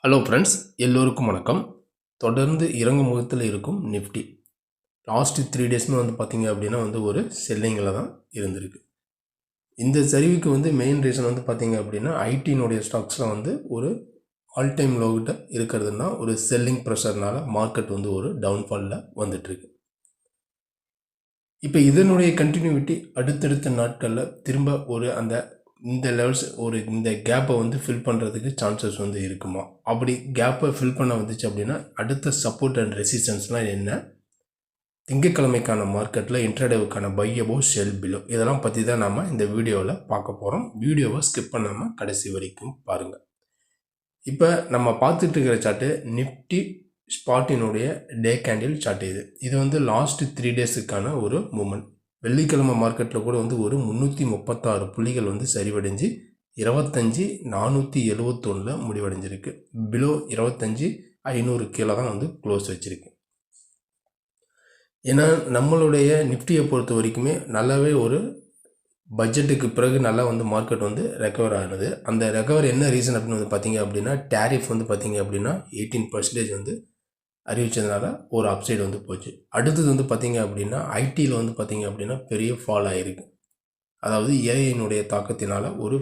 Hello friends, எல்லோருக்கும் வணக்கம். தொடர்ந்து இறங்கும் முகத்தில் இருக்கும் நிஃப்டி லாஸ்ட் 3 டேஸ்மே பார்த்தீங்க அப்படின்னா ஒரு செல்லிங்கில் தான் இருந்திருக்கு. இந்த சரிவுக்கு மெயின் ரீசன் பார்த்தீங்க அப்படின்னா ஐடியினுடைய ஸ்டாக்ஸில் ஒரு ஆல் டைம் லோகிட்ட இருக்கிறதுனா ஒரு செல்லிங் ப்ரெஷர்னால மார்க்கெட் ஒரு டவுன்ஃபாலில் வந்துட்டுருக்கு. இப்போ இதனுடைய கண்டினியூட்டி அடுத்தடுத்த நாட்களில் திரும்ப அந்த இந்த லெவல்ஸ் இந்த கேப்பை ஃபில் பண்ணுறதுக்கு சான்சஸ் இருக்குமா? அப்படி கேப்பை ஃபில் பண்ண வந்துச்சு அப்படின்னா அடுத்த சப்போர்ட் அண்ட் ரெசிஸ்டன்ஸ்லாம் என்ன? திங்கட்கிழமைக்கான மார்க்கெட்டில் இன்ட்ராடேவுக்கான பை அபோவ் செல் பிலோ இதெல்லாம் பற்றி தான் நாம் இந்த வீடியோவில் பார்க்க போகிறோம். வீடியோவை ஸ்கிப் பண்ணாமல் கடைசி வரைக்கும் பாருங்கள். இப்போ நம்ம பார்த்துட்டு இருக்கிற சார்ட்டு நிஃப்டி ஸ்பாட்டினுடைய டே கேண்டில் சார்ட். இது லாஸ்ட் 3 டேஸுக்கான ஒரு மூமெண்ட். வெள்ளிக்கிழமை மார்க்கெட்டில் கூட ஒரு 336 புள்ளிகள் சரிவடைஞ்சு 25,471 முடிவடைஞ்சிருக்கு. பிலோ 25,500 கீழே தான் க்ளோஸ் வச்சுருக்கு. ஏன்னா நம்மளுடைய நிஃப்டியை பொறுத்த வரைக்குமே நல்லாவே ஒரு பட்ஜெட்டுக்கு பிறகு நல்லா மார்க்கெட் ரெக்கவர் ஆகுது. அந்த ரெக்கவர் என்ன ரீசன் அப்படின்னு பார்த்தீங்க அப்படின்னா டேரிஃப் பார்த்தீங்க அப்படின்னா 18% அறிவித்ததுனால ஒரு அப்சைடு போச்சு. அடுத்தது பார்த்திங்க அப்படின்னா ஐடியில் பார்த்திங்க அப்படின்னா பெரிய ஃபால் ஆகிருக்கு. அதாவது ஏஐனுடைய தாக்கத்தினால் ஒரு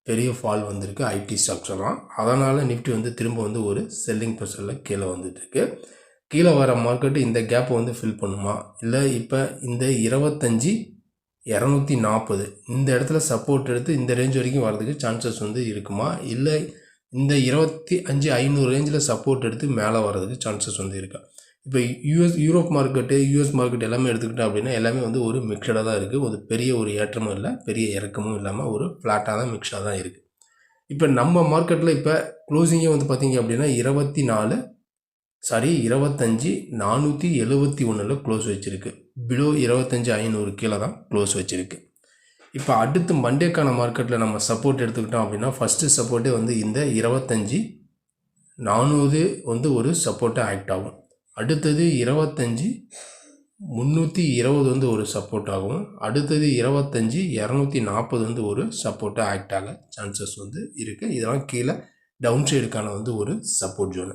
பெரிய ஃபால் வந்திருக்கு ஐடி ஸ்டாக்ஸ்லாம். அதனால் நிஃப்டி திரும்ப ஒரு செல்லிங் ப்ரெஷரில் கீழே வந்துட்டுருக்கு. கீழே வர மார்க்கெட்டு இந்த கேப்பை ஃபில் பண்ணுமா, இல்லை இப்போ இந்த 25,240 இந்த இடத்துல சப்போர்ட் எடுத்து இந்த ரேஞ்ச் வரைக்கும் வரதுக்கு சான்சஸ் இருக்குமா, இல்லை இந்த 25,500 ரேஞ்சில் சப்போர்ட் எடுத்து மேலே வர்றதுக்கு சான்சஸ் இருக்கா? இப்போ யூரோப் மார்க்கெட்டு யூஎஸ் மார்க்கெட் எல்லாமே எடுத்துக்கிட்டோம் அப்படின்னா எல்லாமே ஒரு மிக்சடாக தான் இருக்குது. ஒரு பெரிய ஒரு ஏற்றமும் இல்லை, பெரிய இறக்கமும் இல்லாமல் ஒரு ஃப்ளாட்டாக தான் மிக்ஸாக தான் இருக்குது. இப்போ நம்ம மார்க்கெட்டில் இப்போ க்ளோசிங்கே பார்த்திங்க அப்படின்னா 25,471 க்ளோஸ் வச்சுருக்கு. பிலோ 25,500 கீழே தான் க்ளோஸ் வச்சுருக்கு. இப்போ அடுத்து மண்டேக்கான மார்க்கெட்டில் நம்ம சப்போர்ட் எடுத்துக்கிட்டோம் அப்படின்னா ஃபஸ்ட்டு சப்போர்ட்டே இந்த 25,400 ஒரு சப்போர்ட்டாக ஆக்ட் ஆகும். அடுத்தது 25,320 ஒரு சப்போர்ட் ஆகும். அடுத்தது 25,240 ஒரு சப்போர்ட்டாக ஆக்ட் ஆக சான்சஸ் இருக்குது. இதெல்லாம் கீழே டவுன் சைடுக்கான ஒரு சப்போர்ட் ஜோனு.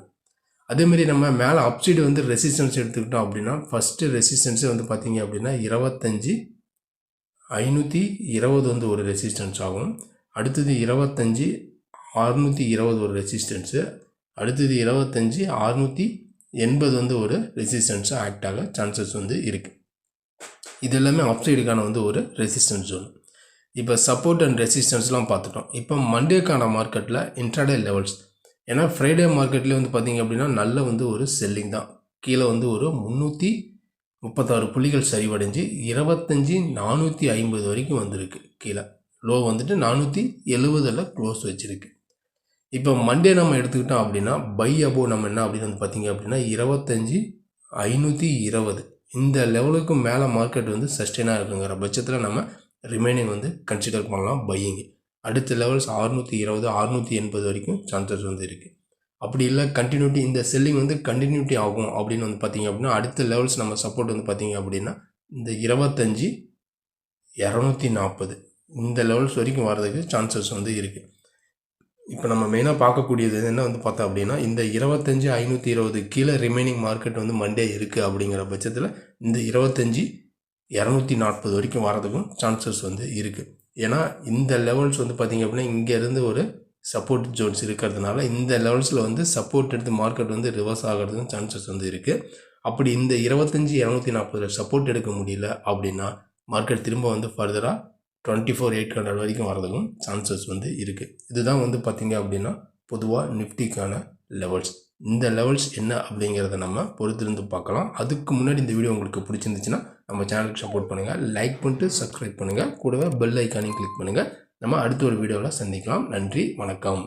அதேமாரி நம்ம மேலே அப்சைடு ரெசிஸ்டன்ஸ் எடுத்துக்கிட்டோம் அப்படின்னா ஃபஸ்ட்டு ரெசிஸ்டன்ஸே பார்த்திங்க அப்படின்னா 25,520 ஒரு ரெசிஸ்டன்ஸ் ஆகும். அடுத்தது 25,620 ஒரு ரெசிஸ்டன்ஸு. அடுத்தது 25,680 ஒரு ரெசிஸ்டன்ஸாக ஆக்ட் ஆக சான்சஸ் இருக்குது. இது எல்லாமே அப்சைடுக்கான ஒரு ரெசிஸ்டன்ஸ் ஜோன். இப்போ சப்போர்ட் அண்ட் ரெசிஸ்டன்ஸ்லாம் பார்த்துட்டோம். இப்போ மண்டேக்கான மார்க்கெட்டில் இன்ட்ராடே லெவல்ஸ். ஏன்னா ஃப்ரைடே மார்க்கெட்லேயே பார்த்திங்க அப்படின்னா நல்ல ஒரு செல்லிங் தான். கீழே ஒரு 336 புள்ளிகள் சரிவடைஞ்சு 25,450 வரைக்கும் வந்திருக்கு. கீழே லோ 470 க்ளோஸ் வச்சுருக்கு. இப்போ மண்டே நம்ம எடுத்துக்கிட்டோம் அப்படின்னா பை அபோவ் நம்ம என்ன அப்படின்னு பார்த்திங்க அப்படின்னா 25,520 இந்த லெவலுக்கு மேலே மார்க்கெட் சஸ்டெயினாக இருக்குங்கிற பட்சத்தில் நம்ம ரிமைனிங் கன்சிடர் பண்ணலாம் பையிங்கு. அடுத்த லெவல்ஸ் 620 680 வரைக்கும் சான்சஸ் இருக்குது. அப்படி இல்லை கண்டினியூட்டி இந்த செல்லிங் கண்டினியூட்டி ஆகும் அப்படின்னு பார்த்திங்க அப்படின்னா அடுத்த லெவல்ஸ் நம்ம சப்போர்ட் பார்த்திங்க அப்படின்னா இந்த 25,240 இந்த லெவல்ஸ் வரைக்கும் வர்றதுக்கு சான்சஸ் இருக்குது. இப்போ நம்ம மெயினாக பார்க்கக்கூடியது என்ன பார்த்தோம் அப்படின்னா இந்த 25,520 கீழே ரிமைனிங் மார்க்கெட் மண்டே இருக்குது அப்படிங்கிற பட்சத்தில் இந்த 25,240 வரைக்கும் வர்றதுக்கும் சான்சஸ் இருக்குது. ஏன்னா இந்த லெவல்ஸ் பார்த்திங்க அப்படின்னா இங்கேருந்து ஒரு சப்போர்ட் ஜோன்ஸ் இருக்கிறதுனால இந்த லெவல்ஸில் சப்போர்ட் எடுத்து மார்க்கெட் ரிவர்ஸ் ஆகிறதுக்கும் சான்சஸ் இருக்குது. அப்படி இந்த 25,240 சப்போர்ட் எடுக்க முடியல அப்படின்னா மார்க்கெட் திரும்ப ஃபர்தராக 24,800 வரைக்கும் வரதுக்கும் சான்சஸ் இருக்குது. இதுதான் பார்த்திங்க அப்படின்னா பொதுவாக நிஃப்டிக்கான லெவல்ஸ். இந்த லெவல்ஸ் என்ன அப்படிங்கிறத நம்ம பொறுத்திருந்து பார்க்கலாம். அதுக்கு முன்னாடி இந்த வீடியோ உங்களுக்கு பிடிச்சிருந்துச்சுன்னா நம்ம சேனலுக்கு சப்போர்ட் பண்ணுங்கள், லைக் பண்ணிட்டு சப்ஸ்கிரைப் பண்ணுங்கள், கூடவே பெல் ஐக்கானையும் கிளிக் பண்ணுங்கள். நம்ம அடுத்த ஒரு வீடியோவில் சந்திக்கலாம். நன்றி, வணக்கம்.